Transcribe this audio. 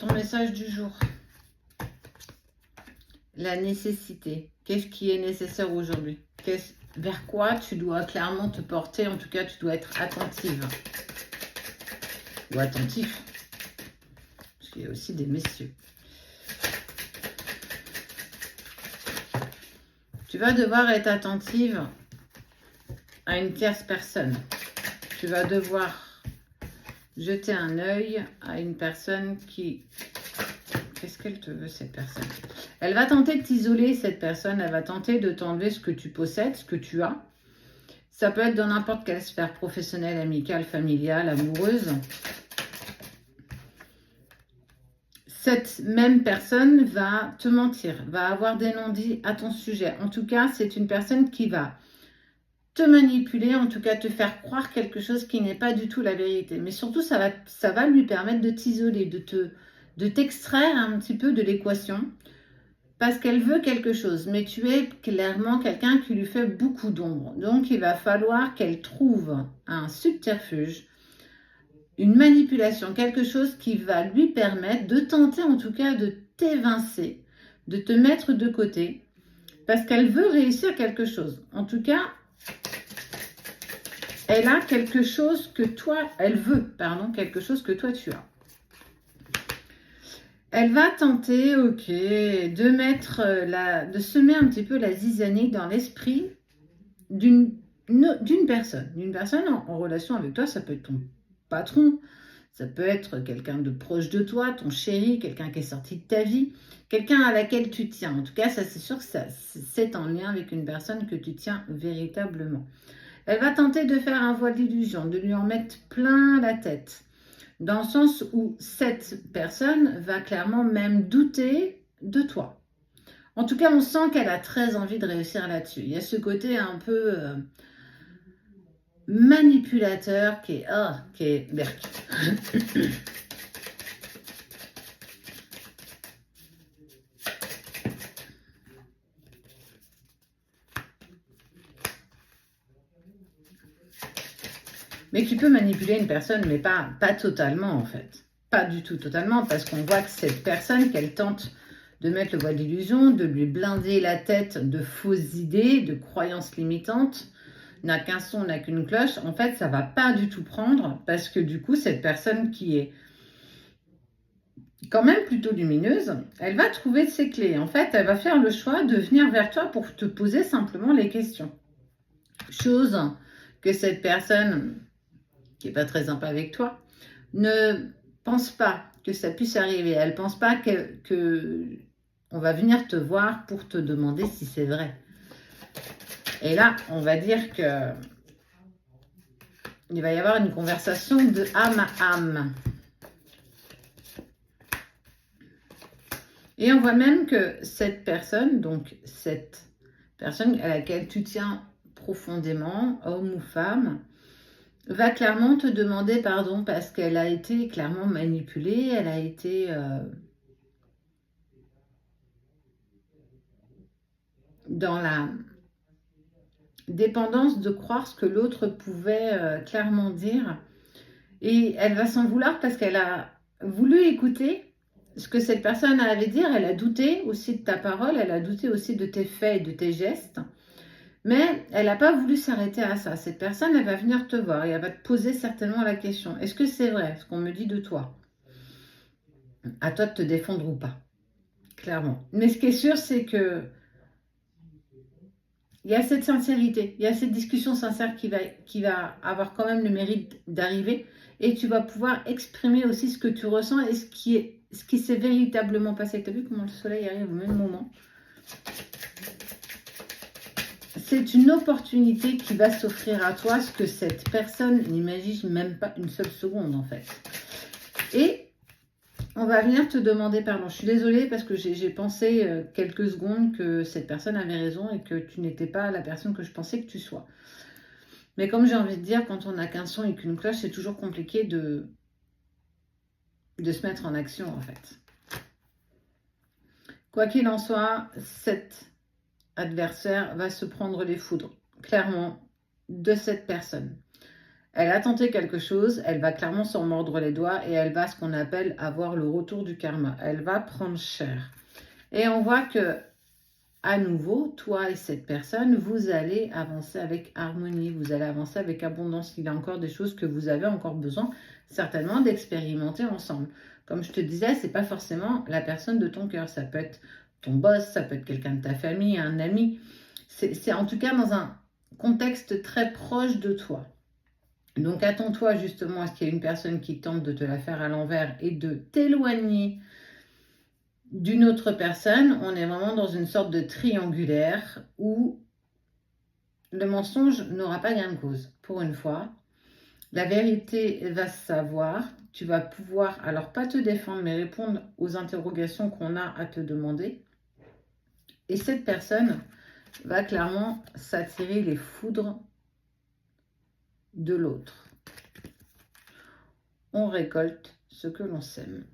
ton message du jour. La nécessité. Qu'est-ce qui est nécessaire aujourd'hui? Vers quoi tu dois clairement te porter? En tout cas, tu dois être attentive. Ou attentif. Parce qu'il y a aussi des messieurs. Tu vas devoir être attentive à une tierce personne. Tu vas devoir jeter un œil à une personne qui... Qu'est-ce qu'elle te veut, cette personne? Elle va tenter de t'isoler, cette personne. Elle va tenter de t'enlever ce que tu possèdes, ce que tu as. Ça peut être dans n'importe quelle sphère professionnelle, amicale, familiale, amoureuse. Cette même personne va te mentir, va avoir des non-dits à ton sujet. En tout cas, c'est une personne qui va te manipuler, en tout cas te faire croire quelque chose qui n'est pas du tout la vérité. Mais surtout, ça va lui permettre de t'isoler, de t'extraire un petit peu de l'équation parce qu'elle veut quelque chose. Mais tu es clairement quelqu'un qui lui fait beaucoup d'ombre. Donc, il va falloir qu'elle trouve un subterfuge, une manipulation, quelque chose qui va lui permettre de tenter en tout cas de t'évincer, de te mettre de côté parce qu'elle veut réussir quelque chose. En tout cas, elle a quelque chose que toi, elle veut, pardon, quelque chose que toi tu as. Elle va tenter, ok, de semer un petit peu la zizanie dans l'esprit d'une personne. D'une personne en relation avec toi, ça peut être ton patron, ça peut être quelqu'un de proche de toi, ton chéri, quelqu'un qui est sorti de ta vie, quelqu'un à laquelle tu tiens. En tout cas, ça c'est sûr que c'est en lien avec une personne que tu tiens véritablement. Elle va tenter de faire un voile d'illusion, de lui en mettre plein la tête. Dans le sens où cette personne va clairement même douter de toi. En tout cas, on sent qu'elle a très envie de réussir là-dessus. Il y a ce côté un peu manipulateur qui est berk. Mais tu peux manipuler une personne, mais pas totalement en fait. Pas du tout totalement, parce qu'on voit que cette personne, qu'elle tente de mettre le voile d'illusion, de lui blinder la tête de fausses idées, de croyances limitantes, n'a qu'un son, n'a qu'une cloche. En fait, ça va pas du tout prendre, parce que du coup, cette personne qui est quand même plutôt lumineuse, elle va trouver ses clés. En fait, elle va faire le choix de venir vers toi pour te poser simplement les questions. Chose que cette personne qui n'est pas très sympa avec toi, ne pense pas que ça puisse arriver. Elle ne pense pas que on va venir te voir pour te demander si c'est vrai. Et là, on va dire que il va y avoir une conversation de âme à âme. Et on voit même que cette personne, donc cette personne à laquelle tu tiens profondément, homme ou femme, va clairement te demander pardon parce qu'elle a été clairement manipulée, elle a été dans la dépendance de croire ce que l'autre pouvait clairement dire. Et elle va s'en vouloir parce qu'elle a voulu écouter ce que cette personne avait à dire. Elle a douté aussi de ta parole, elle a douté aussi de tes faits et de tes gestes. Mais elle n'a pas voulu s'arrêter à ça. Cette personne, elle va venir te voir et elle va te poser certainement la question. Est-ce que c'est vrai ce qu'on me dit de toi? À toi de te défendre ou pas. Clairement. Mais ce qui est sûr, c'est que il y a cette sincérité, il y a cette discussion sincère qui va avoir quand même le mérite d'arriver et tu vas pouvoir exprimer aussi ce que tu ressens et ce qui s'est véritablement passé. Tu as vu comment le soleil arrive au même moment? C'est une opportunité qui va s'offrir à toi, ce que cette personne n'imagine même pas une seule seconde en fait. Et on va venir te demander pardon. Je suis désolée parce que j'ai pensé quelques secondes que cette personne avait raison et que tu n'étais pas la personne que je pensais que tu sois. Mais comme j'ai envie de dire, quand on n'a qu'un son et qu'une cloche, c'est toujours compliqué de se mettre en action en fait. Quoi qu'il en soit, cet adversaire va se prendre les foudres, clairement, de cette personne. Elle a tenté quelque chose, elle va clairement s'en mordre les doigts et elle va, ce qu'on appelle, avoir le retour du karma. Elle va prendre cher. Et on voit que, à nouveau, toi et cette personne, vous allez avancer avec harmonie, vous allez avancer avec abondance. Il y a encore des choses que vous avez encore besoin, certainement, d'expérimenter ensemble. Comme je te disais, c'est pas forcément la personne de ton cœur. Ça peut être ton boss, ça peut être quelqu'un de ta famille, un ami. C'est en tout cas dans un contexte très proche de toi. Donc attends-toi justement à ce qu'il y ait une personne qui tente de te la faire à l'envers et de t'éloigner d'une autre personne. On est vraiment dans une sorte de triangulaire où le mensonge n'aura pas gain de cause. Pour une fois, la vérité va se savoir. Tu vas pouvoir, alors pas te défendre, mais répondre aux interrogations qu'on a à te demander. Et cette personne va clairement s'attirer les foudres de l'autre. On récolte ce que l'on sème.